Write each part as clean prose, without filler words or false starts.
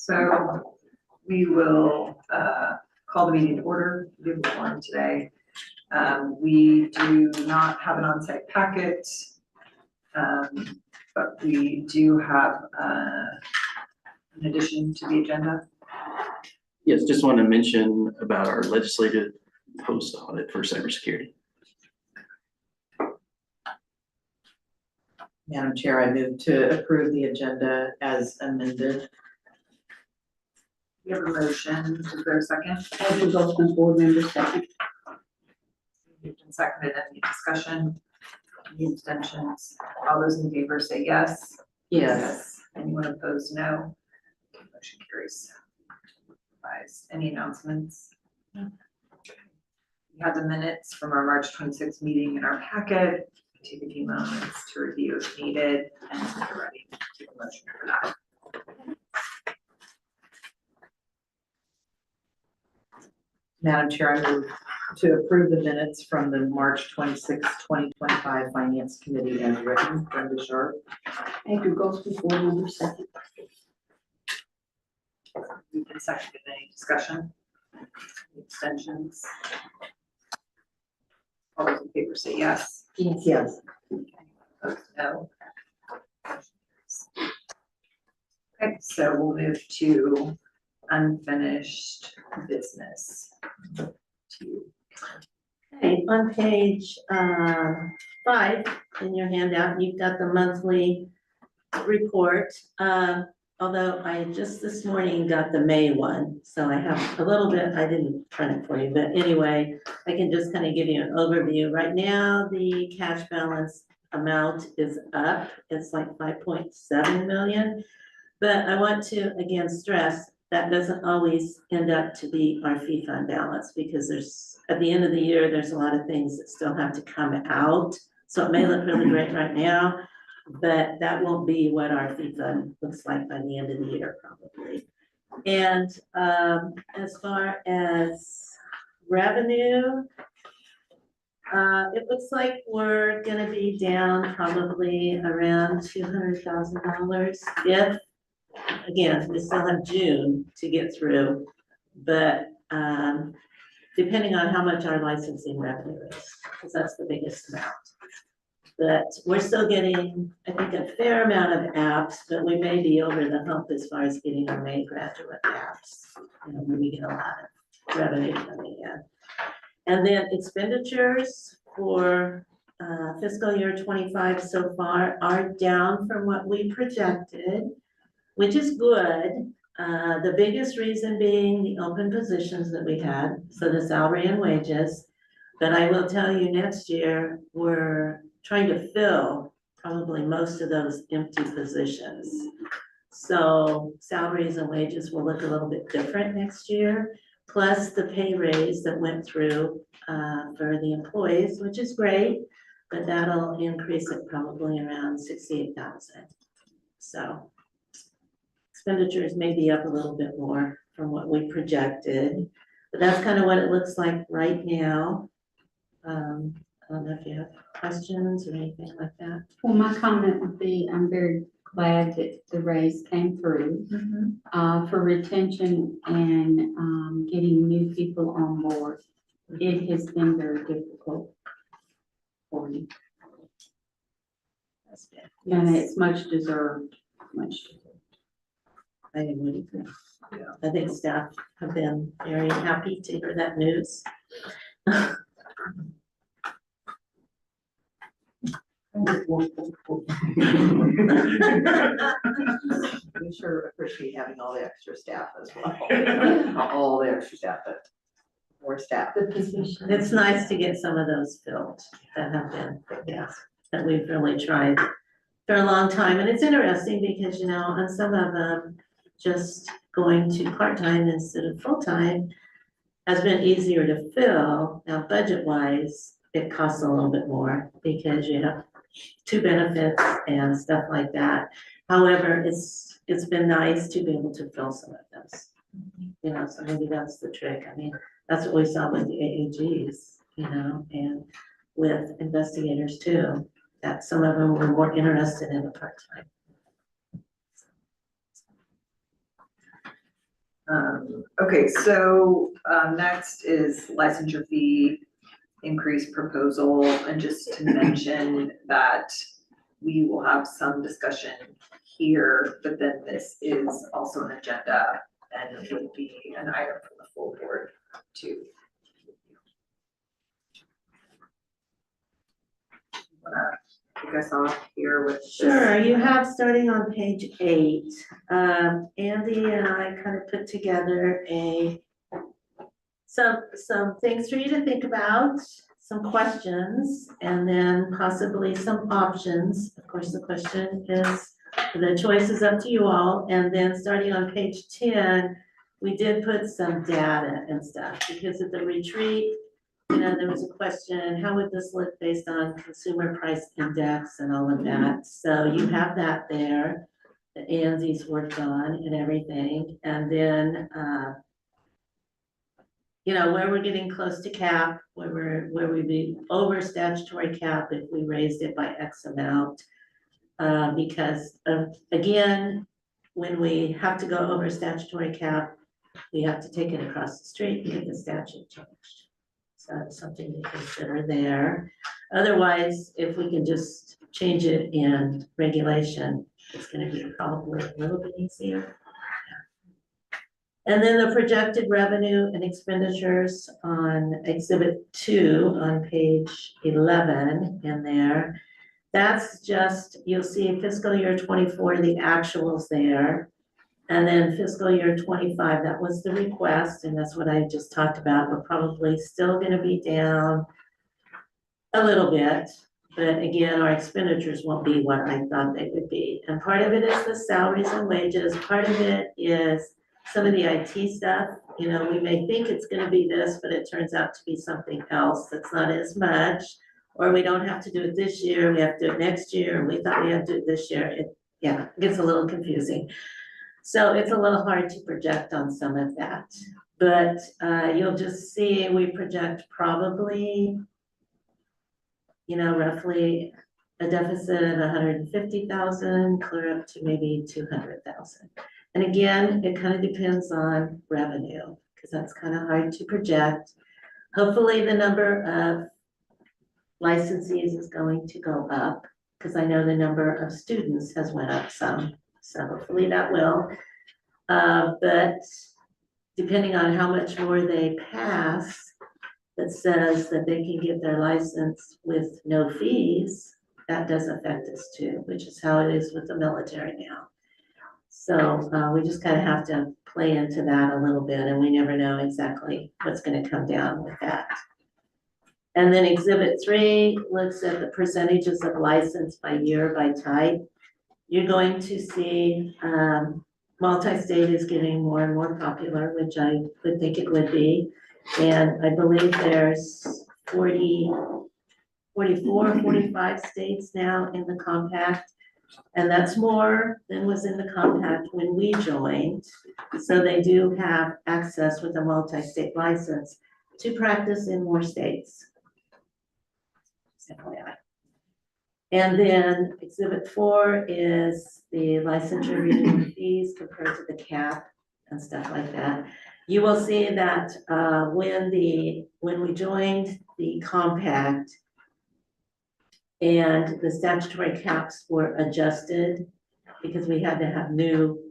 So we will call the meeting to order. We have a forum today. We do not have an on-site packet, but we do have an addition to the agenda. Yes, just want to mention about our legislative post audit for cybersecurity. Madam Chair, I move to approve the agenda as amended. We have a motion. Is there a second? Andrew Goldsmith, board member, second. Moved and seconded. Any discussion? Any abstentions? All those in favor say yes. Yes. Anyone opposed, no. Motion carries. Any announcements? We have the minutes from our March 26th meeting in our packet. Take a few moments to review if needed, and if you're ready, take a motion for that. Madam Chair, I move to approve the minutes from the March 26, 2025 Finance Committee as written. Brenda Sharp. Andrew Goldsmith, board member, second. Moved and seconded. Any discussion? Any abstentions? All those in favor say yes. Yes. Opposed, no. Okay, so we'll move to unfinished business. Okay, on page 5 in your handout, you've got the monthly report. Although I just this morning got the May one, so I have a little bit, I didn't print it for you, but anyway, I can just kind of give you an overview. Right now, the cash balance amount is up. It's like 5.7 million. But I want to again stress that doesn't always end up to be our fee fund balance, because there's, at the end of the year, there's a lot of things that still have to come out. So it may look really great right now, but that won't be what our fee fund looks like by the end of the year, probably. And as far as revenue, it looks like we're gonna be down probably around $200,000 if, again, we still have June to get through, but depending on how much our licensing revenue is, because that's the biggest amount. But we're still getting, I think, a fair amount of apps, but we may be over the hump as far as getting our May graduate apps. You know, when we get a lot of revenue coming in. And then expenditures for fiscal year 25 so far are down from what we projected, which is good. The biggest reason being the open positions that we had, so the salary and wages. But I will tell you, next year, we're trying to fill probably most of those empty positions. So salaries and wages will look a little bit different next year, plus the pay raise that went through for the employees, which is great, but that'll increase it probably around 68,000. So expenditures may be up a little bit more from what we projected, but that's kind of what it looks like right now. I don't know if you have questions or anything like that. Well, my comment would be, I'm very glad that the raise came through for retention and getting new people on board. It has been very difficult for me, That's good. and it's much deserved, much deserved. I agree. I think staff have been very happy to hear that news. We sure appreciate having all the extra staff as well. Not all the extra staff, but more staff. The position. It's nice to get some of those filled that have been, yeah, that we've really tried for a long time. And it's interesting because, you know, on some of them, just going to part-time instead of full-time has been easier to fill. Now, budget-wise, it costs a little bit more because you have 2 benefits and stuff like that. However, it's been nice to be able to fill some of those. You know, so maybe that's the trick. I mean, that's what we saw with the AAGs, you know, and with investigators too, that some of them were more interested in a part-time. Okay, so, next is licensure fee increase proposal, and just to mention that we will have some discussion here, but then this is also an agenda and it would be an item for the full board to. Wanna kick us off here with this? Sure, you have, starting on page 8, Andy and I kind of put together some things for you to think about, some questions, and then possibly some options. Of course, the question is, the choice is up to you all, and then starting on page 10, we did put some data and stuff, because at the retreat, there was a question, how would this look based on consumer price index and all of that? So you have that there, that Andy's worked on and everything, and then, where we're getting close to cap, where we'd be over statutory cap if we raised it by X amount. Because again, when we have to go over statutory cap, we have to take it across the street and get the statute changed. So that's something to consider there. Otherwise, if we can just change it in regulation, it's gonna be probably a little bit easier. And then the projected revenue and expenditures on exhibit 2 on page 11 in there. That's just, you'll see fiscal year 24, the actuals there. And then fiscal year 25, that was the request, and that's what I just talked about. We're probably still gonna be down a little bit, but again, our expenditures won't be what I thought they would be. And part of it is the salaries and wages, part of it is some of the IT stuff. We may think it's gonna be this, but it turns out to be something else that's not as much. Or we don't have to do it this year, we have to do it next year, and we thought we had to do it this year. It gets a little confusing. So it's a little hard to project on some of that, but you'll just see we project probably, roughly a deficit of 150,000, clear up to maybe 200,000. And again, it kind of depends on revenue, because that's kind of hard to project. Hopefully the number of licensees is going to go up, because I know the number of students has went up some. So hopefully that will, but depending on how much more they pass, that says that they can get their license with no fees, that does affect us too, which is how it is with the military now. So we just kind of have to play into that a little bit, and we never know exactly what's going to come down with that. And then exhibit 3 looks at the percentages of license by year, by type. You're going to see multi-state is getting more and more popular, which I would think it would be. And I believe there's 44, 45 states now in the compact. And that's more than was in the compact when we joined. So they do have access with a multi-state license to practice in more states. FYI. And then exhibit 4 is the licensure renewal fees compared to the cap and stuff like that. You will see that when we joined the compact and the statutory caps were adjusted, because we had to have new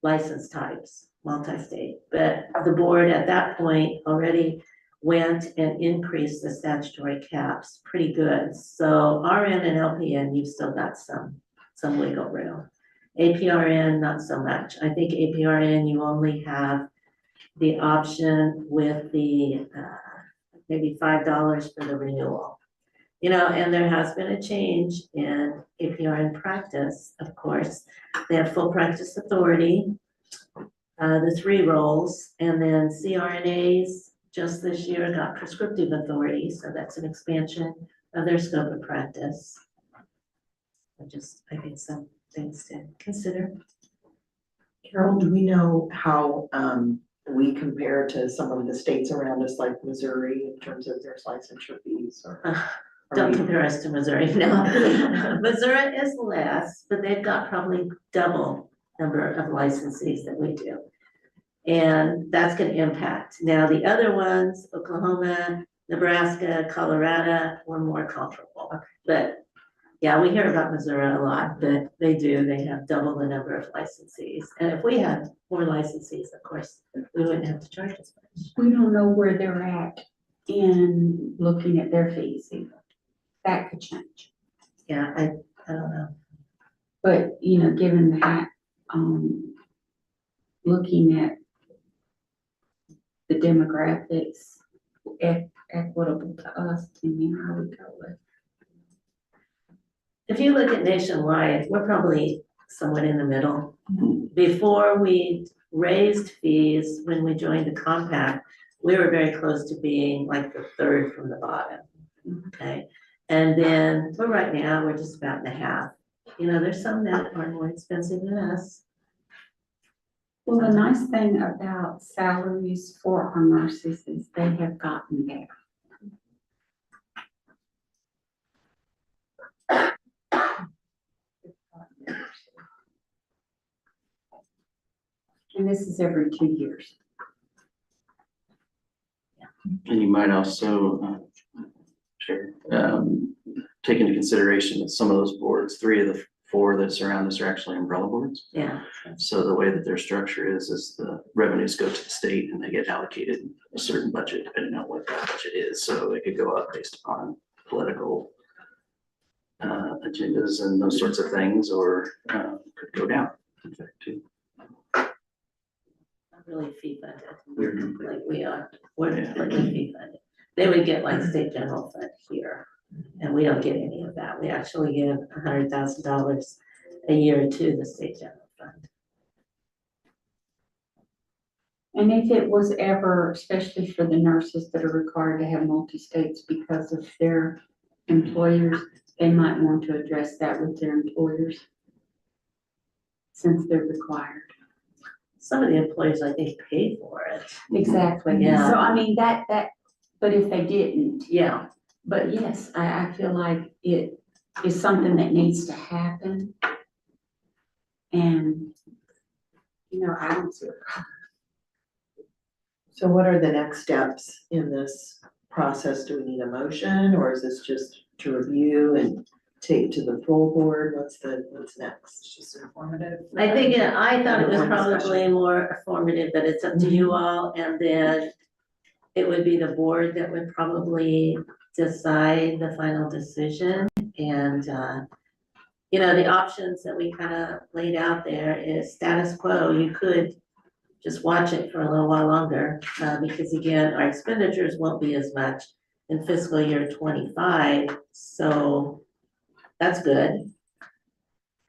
license types, multi-state. But the board at that point already went and increased the statutory caps pretty good. So RN and LPN, you've still got some wiggle room. APRN, not so much. I think APRN, you only have the option with the maybe $5 for the renewal. And there has been a change in APRN practice, of course. They have full practice authority, the 3 roles, and then CRNAs just this year got prescriptive authority, so that's an expansion of their scope of practice. I think some things to consider. Carol, do we know how we compare to some of the states around us, like Missouri, in terms of their licensure fees? Don't compare us to Missouri, no. Missouri is less, but they've got probably double number of licensees that we do. And that's gonna impact. Now, the other ones, Oklahoma, Nebraska, Colorado, were more comparable. But yeah, we hear about Missouri a lot, but they do, they have double the number of licensees. And if we had more licensees, of course, we wouldn't have to charge as much. We don't know where they're at in looking at their fees either. That could change. Yeah, I don't know. But, you know, given that, looking at the demographics, equitable to us, and you know, how we go with. If you look at nationwide, we're probably somewhat in the middle. Before we raised fees, when we joined the compact, we were very close to being like the third from the bottom, okay? And then, well, right now, we're just about in the half. You know, there's some that are more expensive than us. Well, the nice thing about salaries for our nurses is they have gotten better. And this is every 2 years. And you might also, take into consideration that some of those boards, 3 of the 4 that surround us are actually umbrella boards. Yeah, So the way that their structure is the revenues go to the state and they get allocated a certain budget depending on what that budget is. So it could go up based upon political agendas and those sorts of things, or could go down, in fact, too. not really fee funded, like we are. We're Yeah. completely fee funded. They would get like state general fund here, and we don't get any of that. We actually give $100,000 a year to the state general fund. And if it was ever, especially for the nurses that are required to have multi-states because of their employers, they might want to address that with their employers since they're required. Some of the employers, I think, pay for it. Exactly. Yeah. So I mean, but if they didn't, Yeah, but yes, I feel like it is something that needs to happen. And, you know, I don't see a problem. So what are the next steps in this process? Do we need a motion, or is this just to review and take to the full board? What's next? It's just informative. I think, I thought it was More discussion. probably more informative, but it's up to you all, and then it would be the board that would probably decide the final decision, and, you know, the options that we kind of laid out there is status quo. You could just watch it for a little while longer, because again, our expenditures won't be as much in fiscal year 25, so that's good.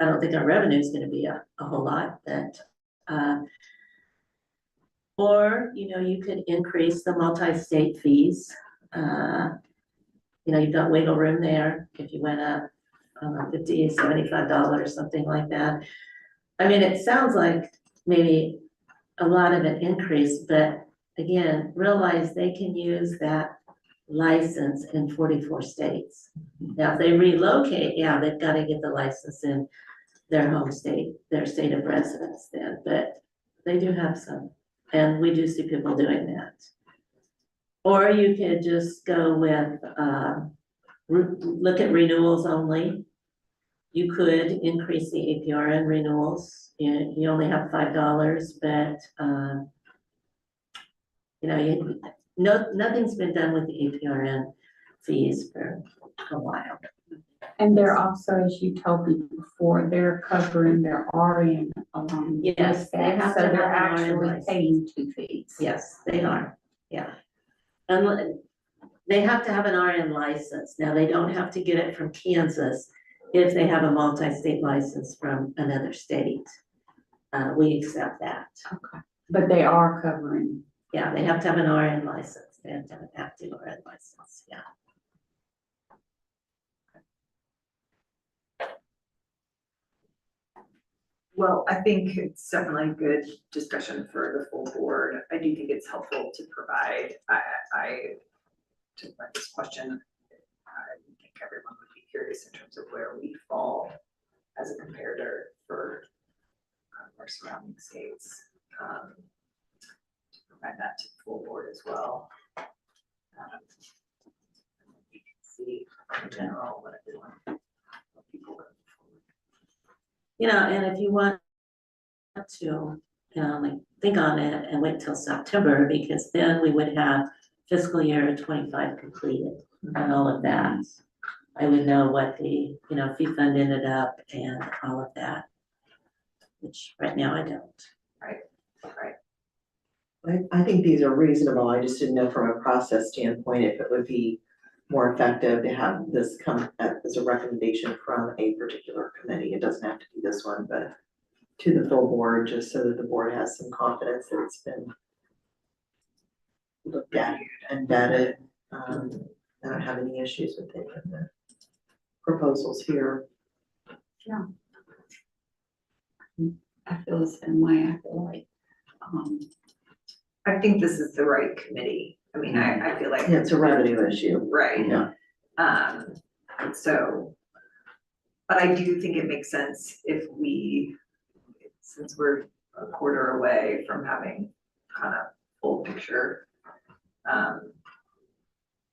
I don't think our revenue is gonna be a whole lot, but, or, you know, you could increase the multi-state fees. You know, you've got wiggle room there if you went up, I don't know, $50, $75, something like that. I mean, it sounds like maybe a lot of an increase, but again, realize they can use that license in 44 states. Now, if they relocate, yeah, they've got to get the license in their home state, their state of residence then, but they do have some, and we do see people doing that. Or you could just go with, look at renewals only. You could increase the APRN renewals. You only have $5, but, you know, nothing's been done with the APRN fees for a while. And they're also, as you told me before, they're covering their RN along with Yes, they that, have so to they're have an RN actually license. paying 2 fees. Yes, they are, yeah. And they have to have an RN license. Now, they don't have to get it from Kansas if they have a multi-state license from another state. We accept that. Okay, but they are covering. Yeah, they have to have an RN license. They have to have an active RN license, yeah. Well, I think it's definitely a good discussion for the full board. I do think it's helpful to provide, to this question, I think everyone would be curious in terms of where we fall as a comparator for our surrounding states. as well. You can see in general what everyone, what people are looking forward to. You know, and if you want to, you know, like, think on it and wait till September, because then we would have fiscal year 25 completed and all of that. I would know what the, you know, fee fund ended up and all of that, which right now I don't. Right. I think these are reasonable, I just didn't know from a process standpoint if it would be more effective to have this come as a recommendation from a particular committee. It doesn't have to be this one, but to the full board, just so that the board has some confidence that it's been looked at and vetted. I don't have any issues with any of the proposals here. I feel the same way. I feel like, I think this is the right committee. I mean, I feel like. Yeah, it's a revenue issue. Right. Yeah. So, but I do think it makes sense if we, since we're a quarter away from having kind of full picture,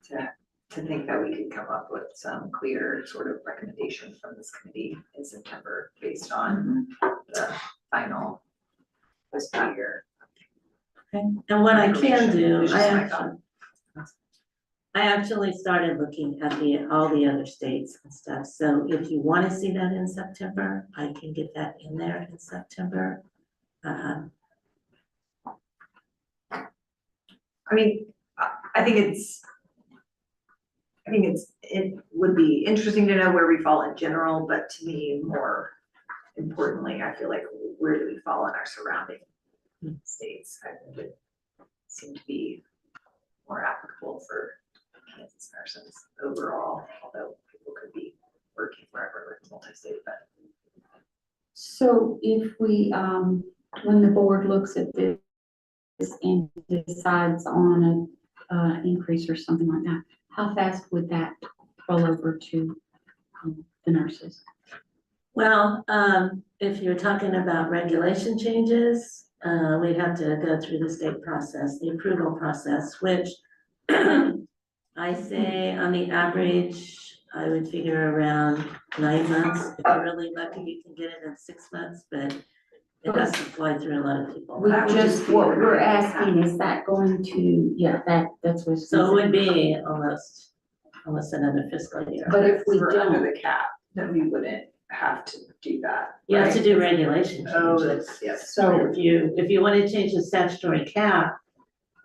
to think that we could come up with some clear sort of recommendation from this committee in September based on the final fiscal year. And what I can do, It's just my thought. I actually started looking at all the other states and stuff, so if you wanna see that in September, I can get that in there in September. I mean, I think it would be interesting to know where we fall in general, but to me, more importantly, I feel like where do we fall in our surrounding states? I think it seem to be more applicable for Kansas nurses overall, although people could be working wherever with multi-state, but. so if we, when the board looks at this and decides on a increase or something like that, how fast would that roll over to the nurses? Well, if you're talking about regulation changes, we'd have to go through the state process, the approval process, which I say on the average, I would figure around 9 months. If you're really lucky, you can get it in 6 months, but it has to fly through a lot of people. We That would just, just be what the we're way it asking, is that going to, yeah, that's what. So it would be almost another fiscal year. But if we we're under don't, the cap, then we wouldn't have to do that. You have to right? do regulation Oh, changes. that's, yes. so, If you want to change the statutory cap,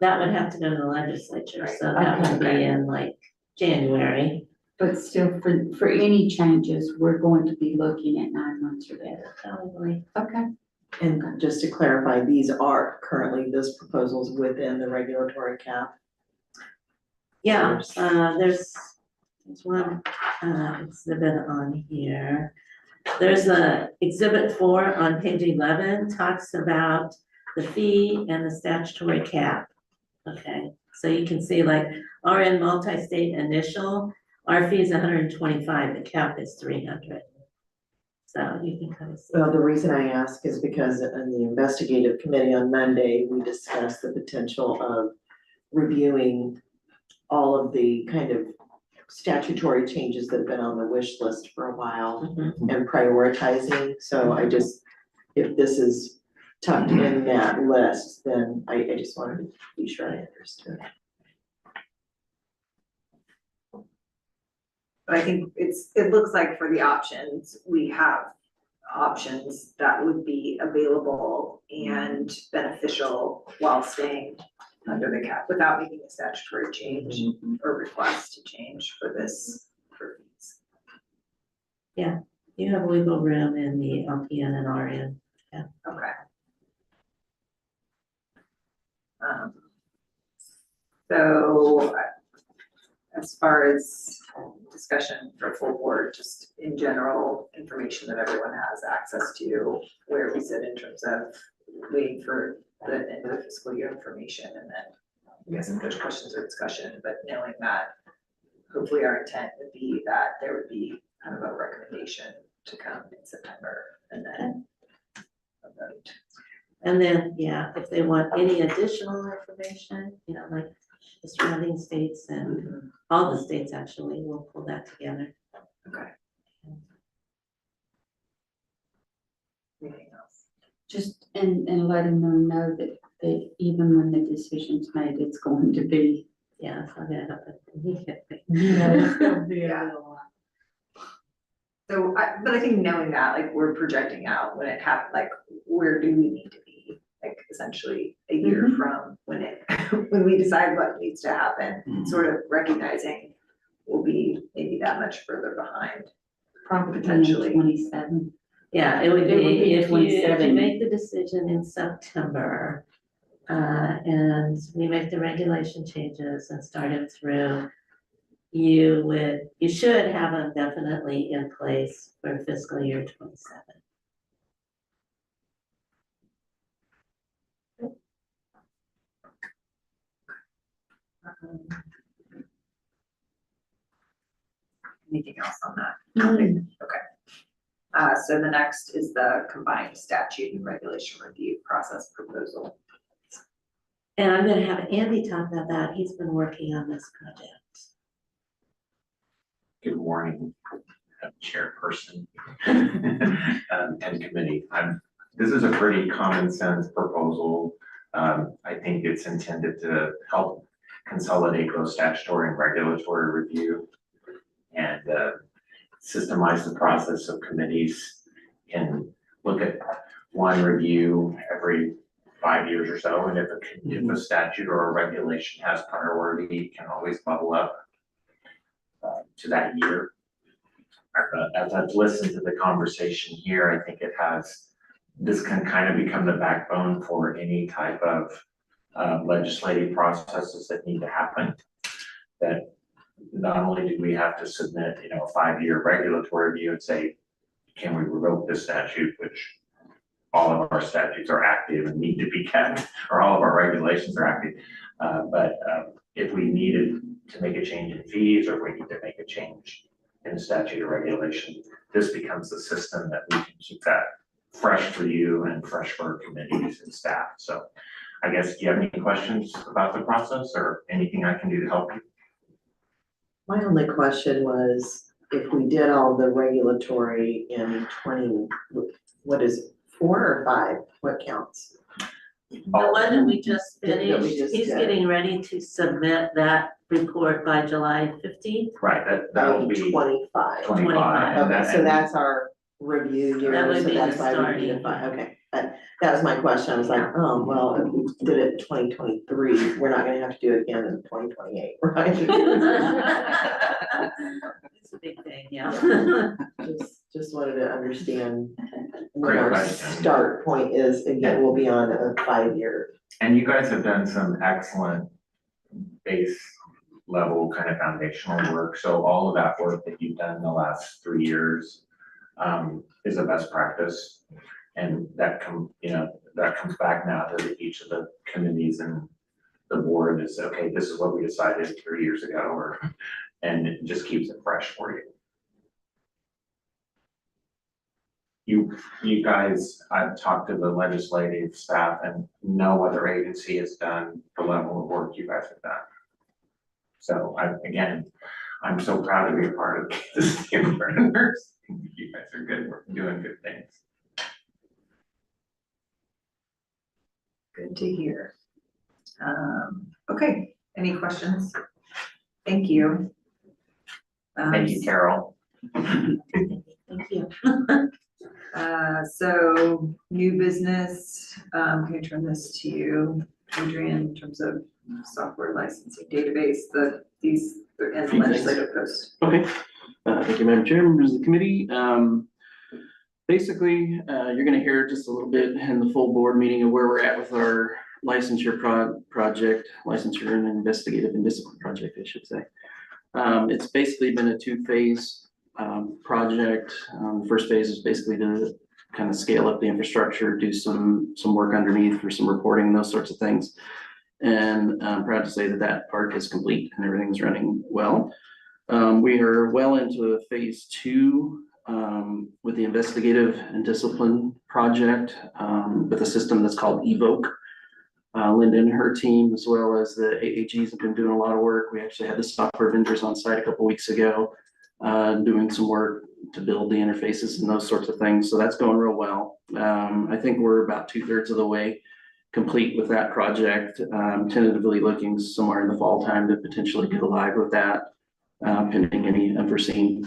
that would have to go to the legislature, so that would Okay. be in like January. but still, for any changes, we're going to be looking at 9 months or better. Probably. Okay. And just to clarify, these are currently, this proposal is within the regulatory cap. Yeah, there's one, exhibit on here. There's exhibit 4 on page 11, talks about the fee and the statutory cap. Okay, so you can see like RN multi-state initial, our fee is 125, the cap is 300. So you can kind of see. Well, the reason I ask is because in the investigative committee on Monday, we discussed the potential of reviewing all of the kind of statutory changes that have been on the wish list for a while Mhm. and prioritizing. So I just, if this is tucked in that list, then I just wanted to be sure I understood. But I think it looks like for the options, we have options that would be available and beneficial while staying under the cap without making a statutory change or request to change for this, for fees. You have wiggle room in the LPN and RN. Okay. So as far as discussion for full board, just in general, information that everyone has access to, where we sit in terms of waiting for the end of the fiscal year information, and then I guess if there's questions or discussion, but knowing that hopefully our intent would be that there would be kind of a recommendation to come in September and then a vote. And then, yeah, if they want any additional information, you know, like the surrounding states and all the states actually, we'll pull that together. Okay. Anything else? Just, and letting them know that even when the decision's made, it's going to be. Yeah, it's not gonna happen immediately. It's gonna be Yeah. a little while. So but I think knowing that, like, we're projecting out when it happened, like, where do we need to be? Like, essentially a year from when when we decide what needs to happen, Mhm. sort of recognizing we'll be maybe that much further behind. Probably Potentially. in 27. Yeah, it would It would be, be if you 27. make the decision in September, and we make the regulation changes and start it through, you should have them definitely in place for fiscal year 27. Anything else on that topic? Okay. So the next is the combined statute and regulation review process proposal. And I'm gonna have Andy talk about that, he's been working on this project. Good morning, Chairperson and committee. This is a pretty common sense proposal. I think it's intended to help consolidate both statutory and regulatory review and systemize the process so committees can look at one review every 5 years or so, and if a statute or a regulation has priority, it can always bubble up to that year. As I've listened to the conversation here, I think this can kind of become the backbone for any type of legislative processes that need to happen. That not only do we have to submit, a 5-year regulatory review and say, can we revoke this statute, which all of our statutes are active and need to be kept, or all of our regulations are active. But if we needed to make a change in fees, or if we need to make a change in the statute or regulation, this becomes the system that we can keep that fresh for you and fresh for committees and staff. So I guess, do you have any questions about the process or anything I can do to help you? My only question was, if we did all the regulatory in 20, what is it, 4 or 5, what counts? The one that we just That we finished, just he's did. getting ready to submit that report by July 15th. Right, that will be 25. 25. and Okay, that- so that's our review That year, would so be that's the why we need a starting. 5, okay. That was my question, I was like, oh, well, if we did it in 2023, we're not gonna have to do it again in 2028, right? It's a big thing, yeah. Just wanted to understand what Great our question. start point is, again, we'll be on a 5-year. And you guys have done some excellent base level kind of foundational work. So all of that work that you've done in the last 3 years is a best practice. And that comes back now to each of the committees and the board is, okay, this is what we decided 3 years ago, and it just keeps it fresh for you. You guys, I've talked to the legislative staff and no other agency has done the level of work you guys have done. So I'm so proud to be a part of Kansas State Learners. You guys are good, we're doing good things. Good to hear. Okay, any questions? Thank you. Thank you, Carol. Thank you. So new business, can I turn this to you, Adrian, in terms of software licensing database, these and the Few things. legislative post? Okay, thank you, Madam Chair, members of the committee. Basically, you're gonna hear just a little bit in the full board meeting of where we're at with our licensure project, licensure and investigative and discipline project, I should say. It's basically been a 2-phase project. First phase is basically to kind of scale up the infrastructure, do some work underneath for some reporting and those sorts of things. And I'm proud to say that part is complete and everything's running well. We are well into phase 2 with the investigative and discipline project, with a system that's called Evoke. Linda and her team, as well as the AAGs, have been doing a lot of work. We actually had the software vendors on site a couple weeks ago, doing some work to build the interfaces and those sorts of things. So that's going real well. I think we're about 2/3 of the way complete with that project. Tentatively looking somewhere in the fall time to potentially go live with that, pending any unforeseen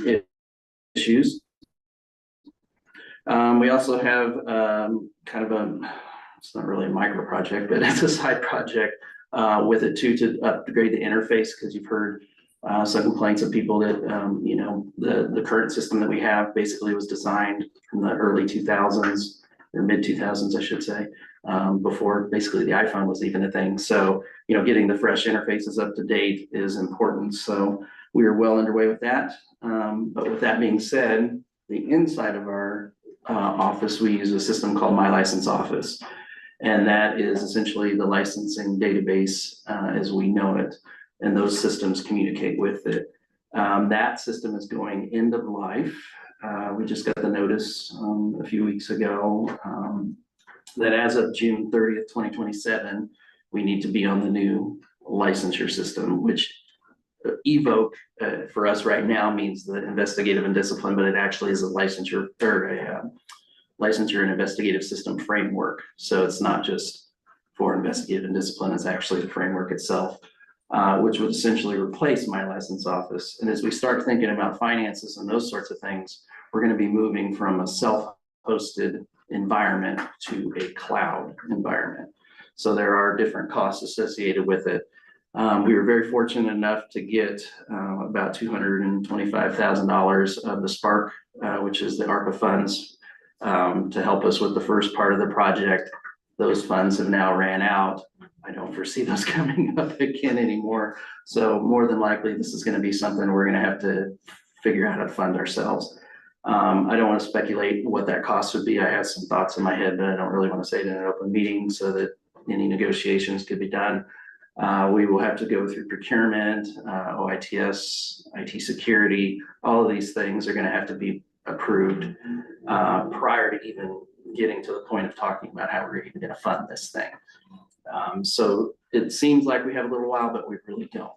issues. We also have kind of it's not really a micro project, but it's a side project with it too, to upgrade the interface, because you've heard some complaints of people that, you know, the current system that we have basically was designed in the early 2000s or mid 2000s, I should say, before basically the iPhone was even a thing. So, you know, getting the fresh interfaces up to date is important. So we are well underway with that. But with that being said, the inside of our office, we use a system called My License Office. And that is essentially the licensing database as we know it. And those systems communicate with it. That system is going end of life. We just got the notice a few weeks ago that as of June 30th, 2027, we need to be on the new licensure system, which Evoke for us right now means the investigative and discipline, but it actually is a licensure or a licensure and investigative system framework. So it's not just for investigative and discipline, it's actually the framework itself, which would essentially replace My License Office. And as we start thinking about finances and those sorts of things, we're going to be moving from a self-hosted environment to a cloud environment. So there are different costs associated with it. We were very fortunate enough to get about $225,000 of the Spark, which is the ARPA funds, to help us with the first part of the project. Those funds have now ran out. I don't foresee those coming up again anymore. So more than likely, this is going to be something we're going to have to figure out how to fund ourselves. I don't want to speculate what that cost would be. I have some thoughts in my head, but I don't really want to say it in an open meeting so that any negotiations could be done. We will have to go through procurement, OITS, IT security. All of these things are going to have to be approved prior to even getting to the point of talking about how we're even going to fund this thing. So it seems like we have a little while, but we really don't.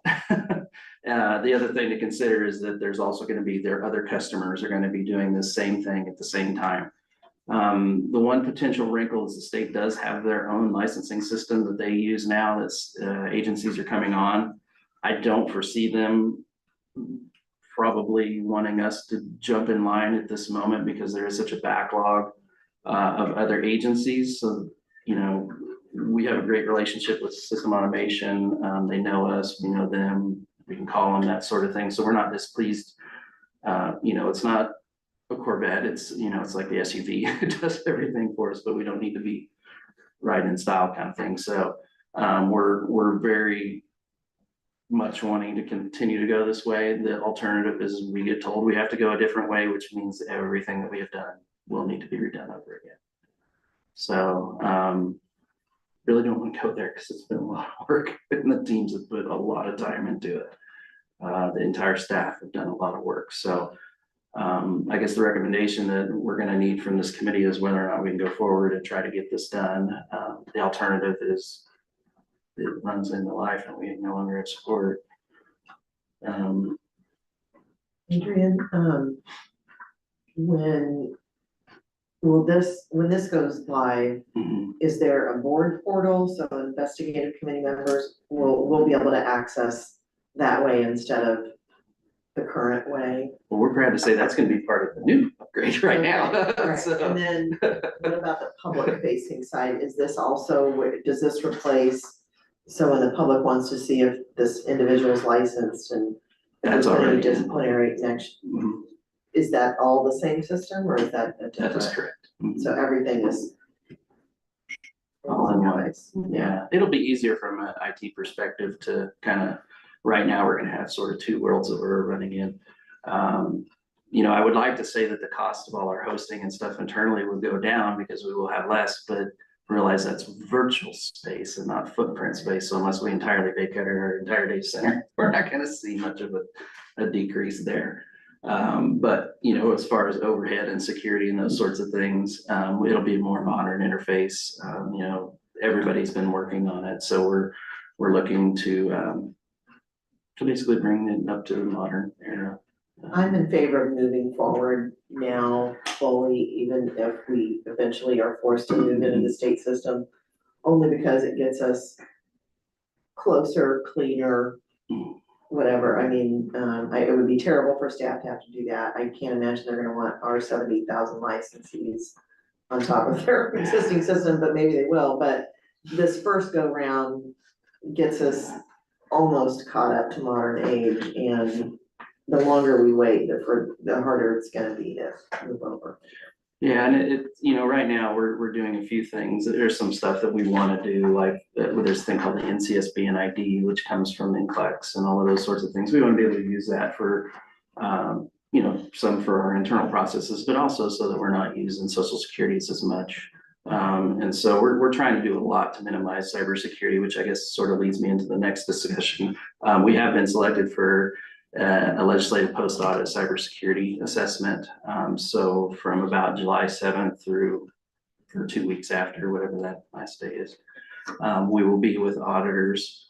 The other thing to consider is that there's also going to be their other customers are going to be doing the same thing at the same time. The one potential wrinkle is the state does have their own licensing system that they use now that agencies are coming on. I don't foresee them probably wanting us to jump in line at this moment because there is such a backlog of other agencies. So, you know, we have a great relationship with System Automation. They know us, we know them, we can call them, that sort of thing. So we're not displeased. You know, it's not a Corvette, it's, you know, it's like the SUV. It does everything for us, but we don't need to be riding in style kind of thing. So we're very much wanting to continue to go this way. The alternative is we get told we have to go a different way, which means everything that we have done will need to be redone over again. So really don't want to go there because it's been a lot of work and the teams have put a lot of time into it. The entire staff have done a lot of work. So I guess the recommendation that we're going to need from this committee is whether or not we can go forward and try to get this done. The alternative is it runs into life and we no longer have support. Adrian, when this goes live, is there a board portal so investigative committee members will be able to access that way instead of the current way? Well, we're proud to say that's going to be part of the new upgrade right now. Right. So, And then what about the public facing side? Is this also, does this replace, so when the public wants to see if this individual is licensed and if That's there's any already in. disciplinary next, is that all the same system or is that a that different? is correct. So everything is All in one. place. Yeah, it'll be easier from an IT perspective to kind of, right now, we're gonna have sort of two worlds that we're running in. You know, I would like to say that the cost of all our hosting and stuff internally would go down because we will have less, but realize that's virtual space and not footprint space. So unless we entirely vacate our entire data center, we're not gonna see much of a decrease there. But, as far as overhead and security and those sorts of things, it'll be a more modern interface. Everybody's been working on it, so we're looking to basically bring it up to the modern era. I'm in favor of moving forward now fully, even if we eventually are forced to move into the state system. Only because it gets us closer, cleaner, whatever. I mean, it would be terrible for staff to have to do that. I can't imagine they're gonna want our 70,000 licensees on top of their existing system, but maybe they will. But this first go round gets us almost caught up to modern age, and the longer we wait, the harder it's gonna be to move over. Yeah, and right now, we're doing a few things. There's some stuff that we want to do, like, there's a thing called the NCSB and ID, which comes from NCLEX and all of those sorts of things. We want to be able to use that for, some for our internal processes, but also so that we're not using social securities as much. And so we're trying to do a lot to minimize cybersecurity, which I guess sort of leads me into the next discussion. We have been selected for a legislative post-audit cybersecurity assessment. So from about July 7th through for 2 weeks after, whatever that last day is, we will be with auditors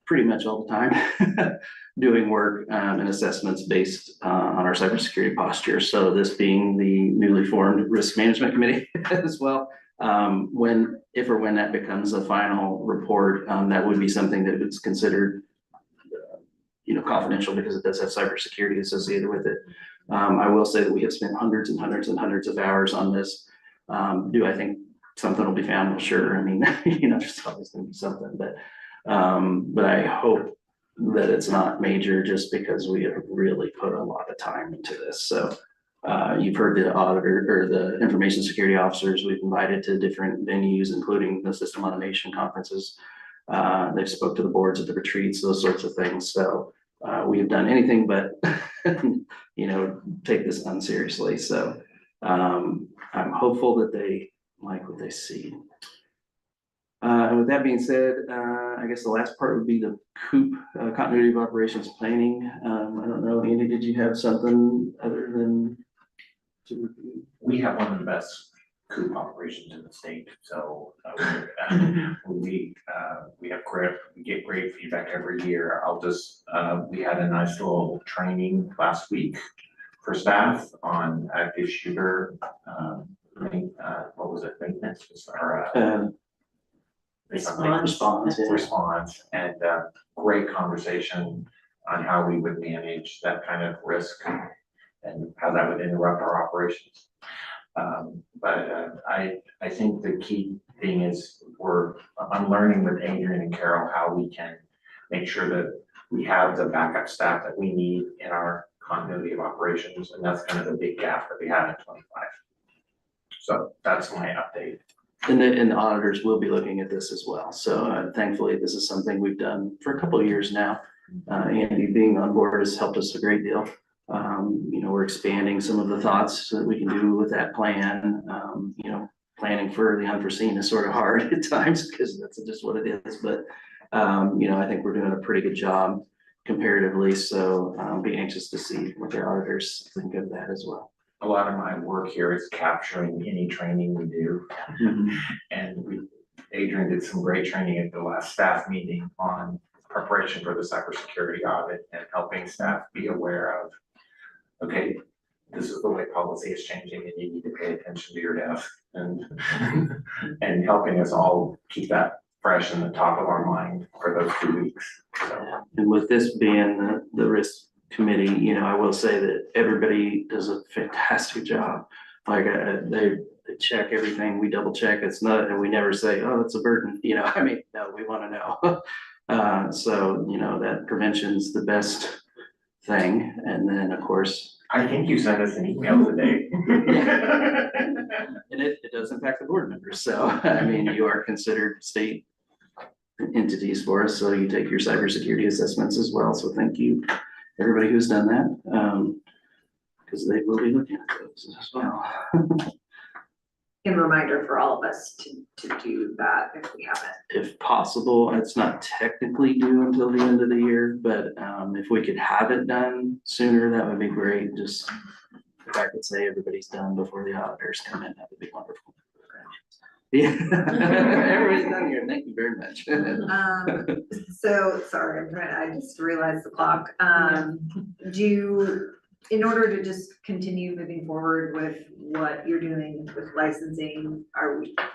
pretty much all the time, doing work and assessments based on our cybersecurity posture. So this being the newly formed risk management committee as well. If or when that becomes a final report, that would be something that is considered confidential, because it does have cybersecurity associated with it. I will say that we have spent hundreds and hundreds and hundreds of hours on this. Do I think something will be found? Well, sure. I mean, there's always gonna be something, but I hope that it's not major, just because we have really put a lot of time into this. So you've heard the auditor or the information security officers we've invited to different venues, including the System Automation conferences. They've spoke to the boards at the retreats, those sorts of things. So we have done anything but, take this unseriously. So I'm hopeful that they like what they see. And with that being said, I guess the last part would be the COOP, continuity of operations planning. I don't know, Andy, did you have something other than to review? We have one of the best COOP operations in the state, so we get great feedback every year. We had a nice little training last week for staff on active shooter, what was it, maintenance, or response, and great conversation on how we would manage that kind of risk and how that would interrupt our operations. But I think the key thing is I'm learning with Adrian and Carol how we can make sure that we have the backup staff that we need in our continuity of operations, and that's kind of the big gap that we have in 25. So that's my update. And the auditors will be looking at this as well. So thankfully, this is something we've done for a couple of years now. Andy being on board has helped us a great deal. We're expanding some of the thoughts that we can do with that plan. Planning for the unforeseen is sort of hard at times, because that's just what it is. But, I think we're doing a pretty good job comparatively. So be anxious to see what the auditors think of that as well. A lot of my work here is capturing any training we do. And Adrian did some great training at the last staff meeting on preparation for the cybersecurity audit and helping staff be aware of, okay, this is the way policy is changing and you need to pay attention to your desk, and helping us all keep that fresh in the top of our mind for those 2 weeks. So. And with this being the risk committee, I will say that everybody does a fantastic job. Like they check everything, we double check. It's not, and we never say, oh, it's a burden. No, we want to know. So that prevention's the best thing. And then of course, I think you sent us an email today. and it does impact the board members. So you are considered state entities for us, so you take your cybersecurity assessments as well. So thank you, everybody who's done that, because they will be looking at those as well. And reminder for all of us to do that if we haven't. if possible. It's not technically due until the end of the year, but if we could have it done sooner, that would be great. Just if I could say everybody's done before the auditors come in, that would be wonderful. Yeah, everybody's done here. Thank you very much. So, sorry, I just realized the clock. In order to just continue moving forward with what you're doing with licensing,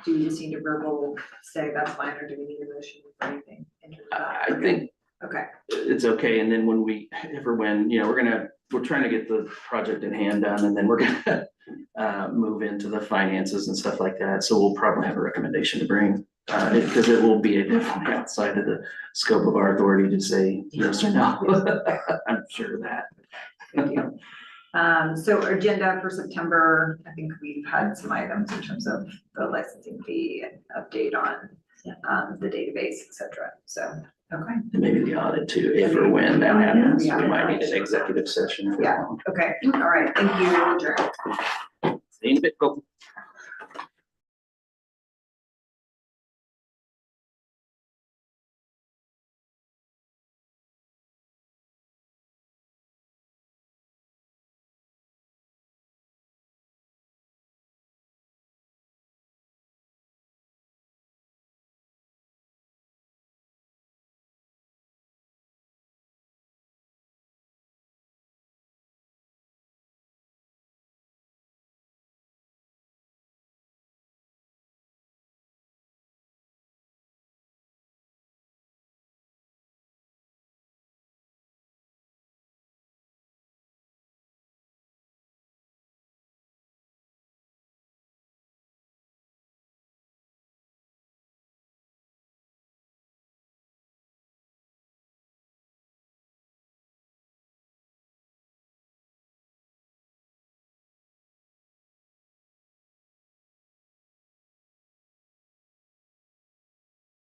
do we just need a verbal say that's fine, or do we need a motion for anything? I think Okay, it's okay. And then when if or when, we're trying to get the project in hand done, and then we're gonna move into the finances and stuff like that. So we'll probably have a recommendation to bring, because it will be definitely outside of the scope of our authority to say yes or no. I'm sure of that. thank you. So agenda for September, I think we've had some items in terms of the licensing fee and update on the database, et cetera. So, okay. And maybe the audit too, if or when that happens. Yeah. We might need an executive session. For Yeah. that one. Okay, all right, thank you, adjourned. See you in a bit, Colton.